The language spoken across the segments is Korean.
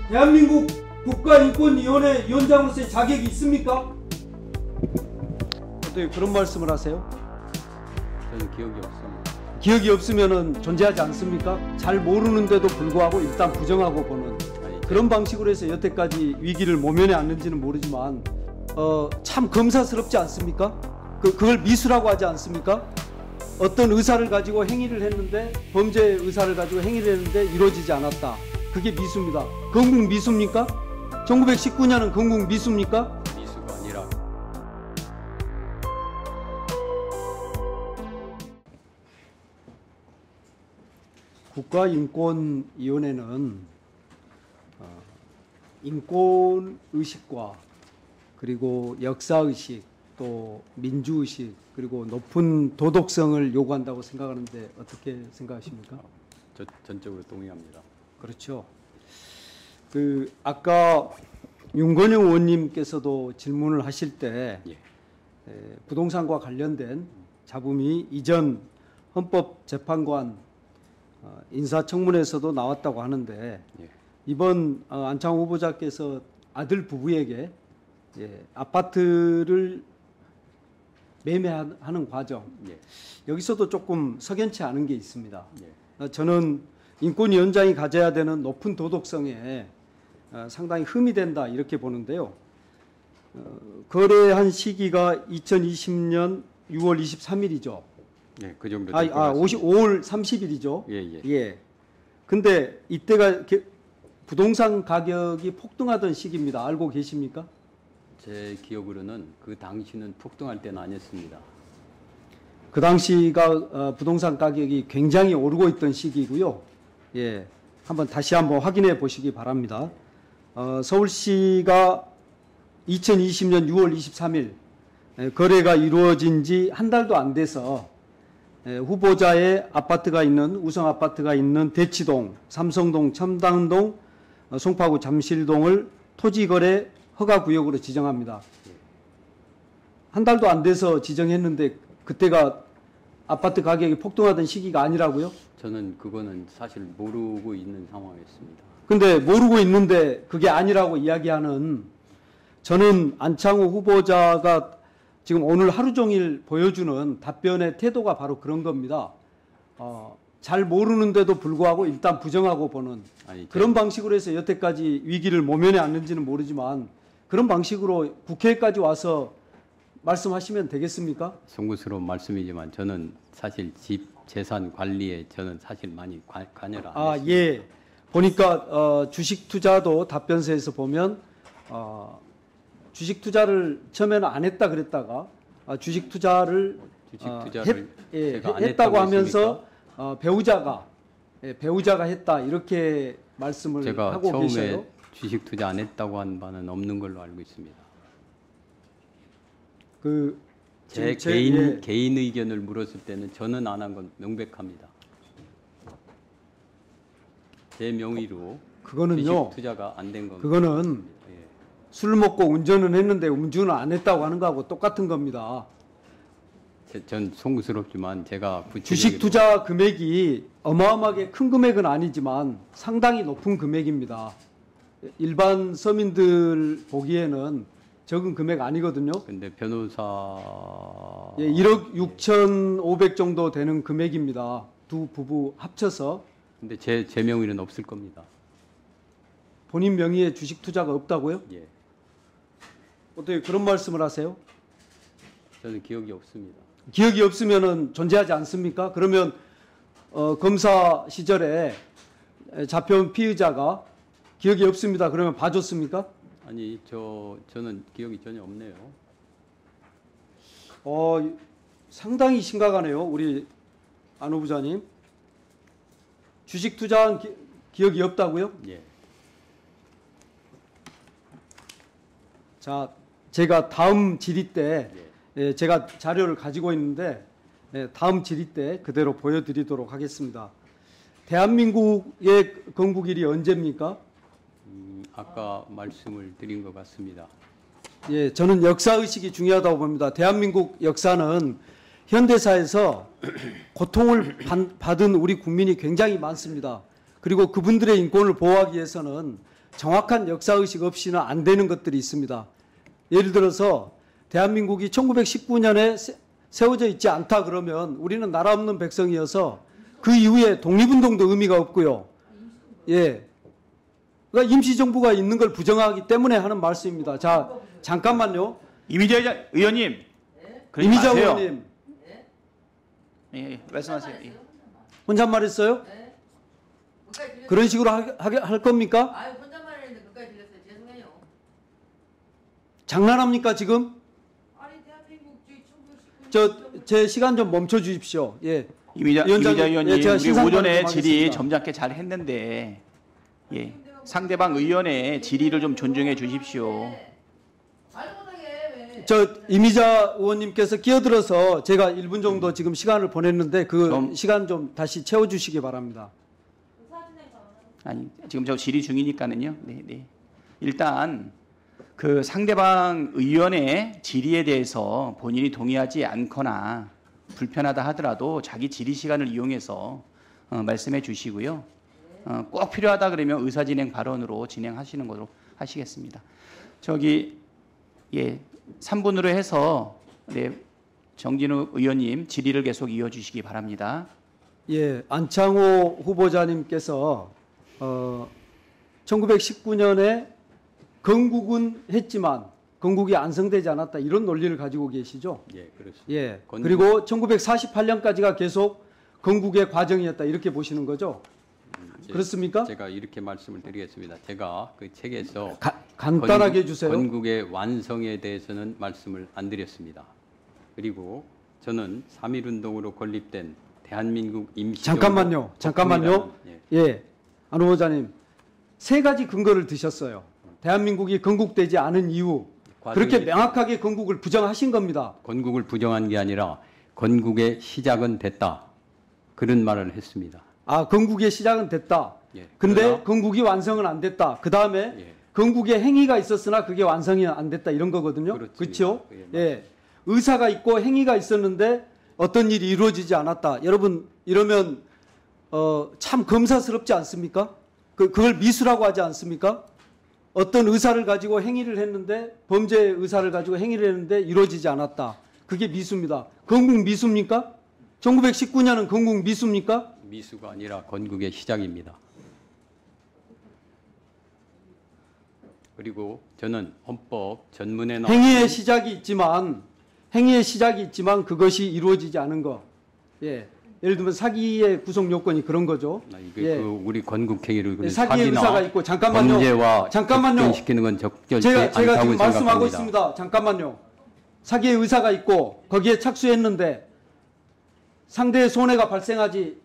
대한민국 국가인권위원회 위원장으로서의 자격이 있습니까? 어떻게 그런 말씀을 하세요? 저는 기억이 없습니다. 기억이 없으면 존재하지 않습니까? 잘 모르는데도 불구하고 일단 부정하고 보는 그런 방식으로 해서 여태까지 위기를 모면해 왔는지는 모르지만 참 검사스럽지 않습니까? 그걸 미수라고 하지 않습니까? 어떤 의사를 가지고 행위를 했는데 범죄 의사를 가지고 행위를 했는데 이루어지지 않았다. 그게 미수입니다. 건국 미수입니까? 1919년은 건국 미수입니까? 미수가 아니라 국가인권위원회는 인권의식과 그리고 역사의식 또 민주의식 그리고 높은 도덕성을 요구한다고 생각하는데 어떻게 생각하십니까? 전적으로 동의합니다. 그렇죠. 아까 윤건영 의원님께서도 질문을 하실 때 예. 부동산과 관련된 잡음이 이전 헌법재판관 인사청문회에서도 나왔다고 하는데 예. 이번 안창호 후보자께서 아들 부부에게 아파트를 매매하는 과정 예. 여기서도 조금 석연치 않은 게 있습니다. 예. 저는 인권위원장이 가져야 되는 높은 도덕성에 상당히 흠이 된다 이렇게 보는데요. 거래한 시기가 2020년 6월 23일이죠. 예, 그 정도. 5월 30일이죠. 예. 예. 근데 이때가 부동산 가격이 폭등하던 시기입니다. 알고 계십니까? 제 기억으로는 그 당시는 폭등할 때는 아니었습니다. 그 당시가 부동산 가격이 굉장히 오르고 있던 시기고요. 예, 다시 한번 확인해 보시기 바랍니다. 서울시가 2020년 6월 23일 거래가 이루어진 지 한 달도 안 돼서 후보자의 아파트가 있는 우성 아파트가 있는 대치동, 삼성동, 첨당동, 송파구 잠실동을 토지거래 허가구역으로 지정합니다. 한 달도 안 돼서 지정했는데 그때가 아파트 가격이 폭등하던 시기가 아니라고요? 저는 그거는 사실 모르고 있는 상황이었습니다. 근데 모르고 있는데 그게 아니라고 이야기하는 저는 안창호 후보자가 지금 오늘 하루 종일 보여주는 답변의 태도가 바로 그런 겁니다. 잘 모르는데도 불구하고 일단 부정하고 보는 그런 방식으로 해서 여태까지 위기를 모면해 왔는지는 모르지만 그런 방식으로 국회까지 와서 말씀하시면 되겠습니까? 송구스러운 말씀이지만 저는 사실 집 재산 관리에 저는 사실 많이 관여를 안 했습니다. 예. 보니까 주식 투자도 답변서에서 보면 주식 투자를 처음에는 안 했다 그랬다가 주식 투자를 제가 안 했다고 하면서 했습니까? 배우자가 했다 이렇게 말씀을 제가 하고 처음에 계셔요. 주식 투자 안 했다고 한 바는 없는 걸로 알고 있습니다. 제 개인 의견을 물었을 때는 저는 안 한 건 명백합니다. 제 명의로 그거는요. 주식 투자가 안 된 겁니다. 그거는 예. 술 먹고 운전은 했는데 음주는 안 했다고 하는 거하고 똑같은 겁니다. 전 송구스럽지만 제가 주식 투자 금액이 어마어마하게 큰 금액은 아니지만 상당히 높은 금액입니다. 일반 서민들 보기에는 적은 금액 아니거든요. 근데 변호사 1억 6,500 정도 되는 금액입니다. 두 부부 합쳐서. 근데 제 명의는 없을 겁니다. 본인 명의의 주식 투자가 없다고요? 예. 어떻게 그런 말씀을 하세요? 저는 기억이 없습니다. 기억이 없으면 존재하지 않습니까? 그러면 검사 시절에 잡혀온 피의자가 기억이 없습니다. 그러면 봐줬습니까? 아니 저는 기억이 전혀 없네요. 상당히 심각하네요. 우리 안 후보자님. 주식 투자한 기억이 없다고요? 예. 자, 제가 다음 질의 때 제가 자료를 가지고 있는데 다음 질의 때 그대로 보여드리도록 하겠습니다. 대한민국의 건국일이 언제입니까? 아까 말씀을 드린 것 같습니다. 예, 저는 역사의식이 중요하다고 봅니다. 대한민국 역사는 현대사에서 고통을 받은 우리 국민이 굉장히 많습니다. 그리고 그분들의 인권을 보호하기 위해서는 정확한 역사의식 없이는 안 되는 것들이 있습니다. 예를 들어서 대한민국이 1919년에 세워져 있지 않다 그러면 우리는 나라 없는 백성이어서 그 이후에 독립운동도 의미가 없고요. 예. 그러니까 임시정부가 있는 걸 부정하기 때문에 하는 말씀입니다. 자, 잠깐만요. 이미자 의원님. 그러지 이미자 마세요. 의원님. 예, 말씀하세요. 예. 혼잣말 했어요? 네. 그까지 들렸어요. 그런 식으로 할 겁니까? 아유 혼잣말 했는데 그까지 들렸어요. 죄송해요. 장난합니까 지금? 아니 대한민국 저희 1919 제 시간 좀 멈춰 주십시오. 예. 이미자 위원장님, 의원님, 예, 제가 우리 신상 오전에 발언 좀 질의 하겠습니다. 점잖게 잘 했는데, 예, 상대방 의원의 질의를 좀 존중해 주십시오. 말 못하게 왜? 이미자 의원님께서 끼어들어서 제가 1분 정도 지금 시간을 보냈는데 그 좀- 시간 좀 다시 채워주시기 바랍니다. 아니, 지금 저 질의 중이니까는요. 네, 네. 일단 그 상대방 의원의 질의에 대해서 본인이 동의하지 않거나 불편하다 하더라도 자기 질의 시간을 이용해서 말씀해 주시고요. 꼭 필요하다 그러면 의사진행 발언으로 진행하시는 걸로 하시겠습니다. 저기 예, 3분으로 해서 네, 정진우 의원님 질의를 계속 이어주시기 바랍니다. 예, 안창호 후보자님께서 1919년에 건국은 했지만 건국이 완성되지 않았다 이런 논리를 가지고 계시죠? 예, 그렇습니다. 예. 건국- 그리고 1948년까지가 계속 건국의 과정이었다 이렇게 보시는 거죠? 이제 그렇습니까? 제가 이렇게 말씀을 드리겠습니다. 제가 그 책에서 간단하게 해주세요. 건국의 완성에 대해서는 말씀을 안 드렸습니다. 그리고 저는 3.1운동으로 건립된 대한민국 임시정부 잠깐만요. 예, 예, 안 후보자님 세 가지 근거를 드셨어요. 대한민국이 건국되지 않은 이유 그렇게 과정이- 명확하게 건국을 부정하신 겁니다. 건국을 부정한 게 아니라 건국의 시작은 됐다. 그런 말을 했습니다. 아, 건국의 시작은 됐다. 예, 근데 그러나- 건국이 완성은 안 됐다. 그 다음에 예. 건국의 행위가 있었으나 그게 완성이 안 됐다 이런 거거든요. 그렇습니다. 그렇죠? 예, 예, 의사가 있고 행위가 있었는데 어떤 일이 이루어지지 않았다. 여러분 이러면 참 검사스럽지 않습니까? 그걸 미수라고 하지 않습니까? 어떤 의사를 가지고 행위를 했는데 범죄 의사를 가지고 행위를 했는데 이루어지지 않았다. 그게 미수입니다. 건국 미수입니까? 1919년은 건국 미수입니까? 미수가 아니라 건국의 시작입니다. 그리고 저는 헌법 전문에 나온 행위의 시작이 있지만 그것이 이루어지지 않은 거. 예. 예를 들면 사기의 구성 요건이 그런 거죠. 이게 그 우리 건국행위를 그런 사기의 사기나 의사가 있고 잠깐만요. 범죄와 잠깐만요. 접견시키는 건 적절치 제가 않다고 지금 생각합니다. 말씀하고 있습니다. 잠깐만요. 사기의 의사가 있고 거기에 착수했는데 상대의 손해가 발생하지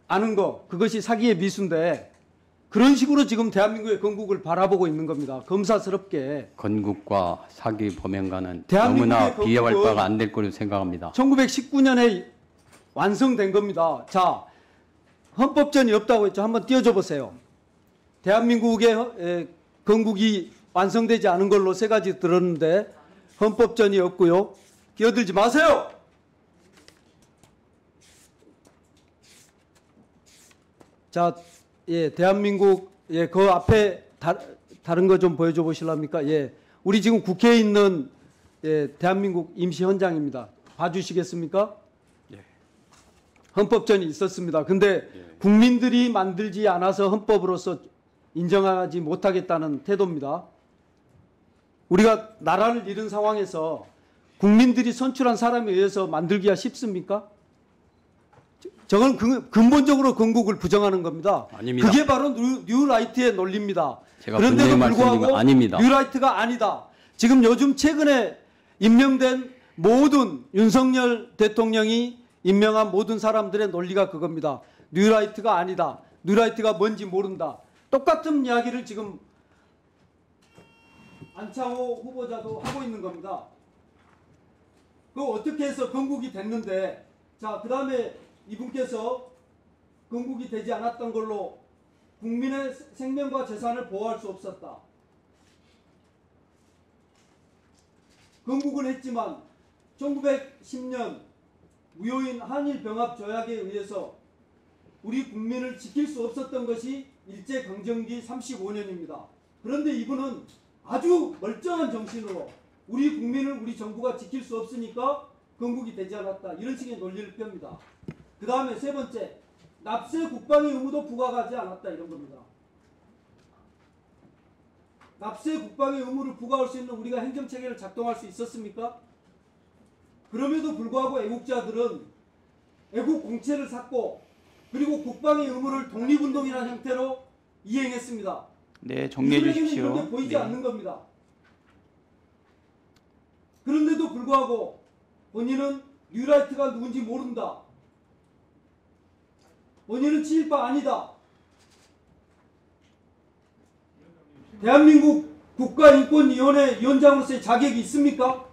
않은 거 그것이 사기의 미수인데 그런 식으로 지금 대한민국의 건국을 바라보고 있는 겁니다. 검사스럽게. 건국과 사기 범행과는 대한민국의 너무나 비교할 건국은 바가 안 될 거로 생각합니다. 1919년에 완성된 겁니다. 자, 헌법전이 없다고 했죠. 한번 띄워줘 보세요. 대한민국의 건국이 완성되지 않은 걸로 세 가지 들었는데 헌법전이 없고요. 끼어들지 마세요. 자, 예, 대한민국 그 앞에 다른 거 좀 보여줘 보실랍니까? 예, 우리 지금 국회에 있는 대한민국 임시 헌장입니다. 봐주시겠습니까? 헌법전이 있었습니다. 근데 국민들이 만들지 않아서 헌법으로서 인정하지 못하겠다는 태도입니다. 우리가 나라를 잃은 상황에서 국민들이 선출한 사람에 의해서 만들기가 쉽습니까? 저건 근본적으로 건국을 부정하는 겁니다. 아닙니다. 그게 바로 뉴라이트의 논리입니다. 제가 그런데도 분명히 말씀드린 불구하고 건 아닙니다. 뉴라이트가 아니다. 지금 요즘 최근에 임명된 모든 윤석열 대통령이 임명한 모든 사람들의 논리가 그겁니다. 뉴라이트가 아니다. 뉴라이트가 뭔지 모른다. 똑같은 이야기를 지금 안창호 후보자도 하고 있는 겁니다. 그거 어떻게 해서 건국이 됐는데, 자, 그 다음에 이분께서 건국이 되지 않았던 걸로 국민의 생명과 재산을 보호할 수 없었다. 건국은 했지만 1910년 무효인 한일병합조약에 의해서 우리 국민을 지킬 수 없었던 것이 일제강점기 35년입니다. 그런데 이분은 아주 멀쩡한 정신으로 우리 국민을 우리 정부가 지킬 수 없으니까 건국이 되지 않았다. 이런 식의 논리를 펴니다. 그 다음에 세 번째, 납세 국방의 의무도 부과하지 않았다. 이런 겁니다. 납세 국방의 의무를 부과할 수 있는 우리가 행정체계를 작동할 수 있었습니까? 그럼에도 불구하고 애국자들은 애국 공채를 샀고 그리고 국방의 의무를 독립운동이라는 형태로 이행했습니다. 네, 정리해 주십시오. 그게 보이지 네. 않는 겁니다. 그런데도 불구하고 본인은 뉴라이트가 누군지 모른다. 본인은 친일파 아니다. 대한민국 국가인권위원회 위원장으로서의 자격이 있습니까?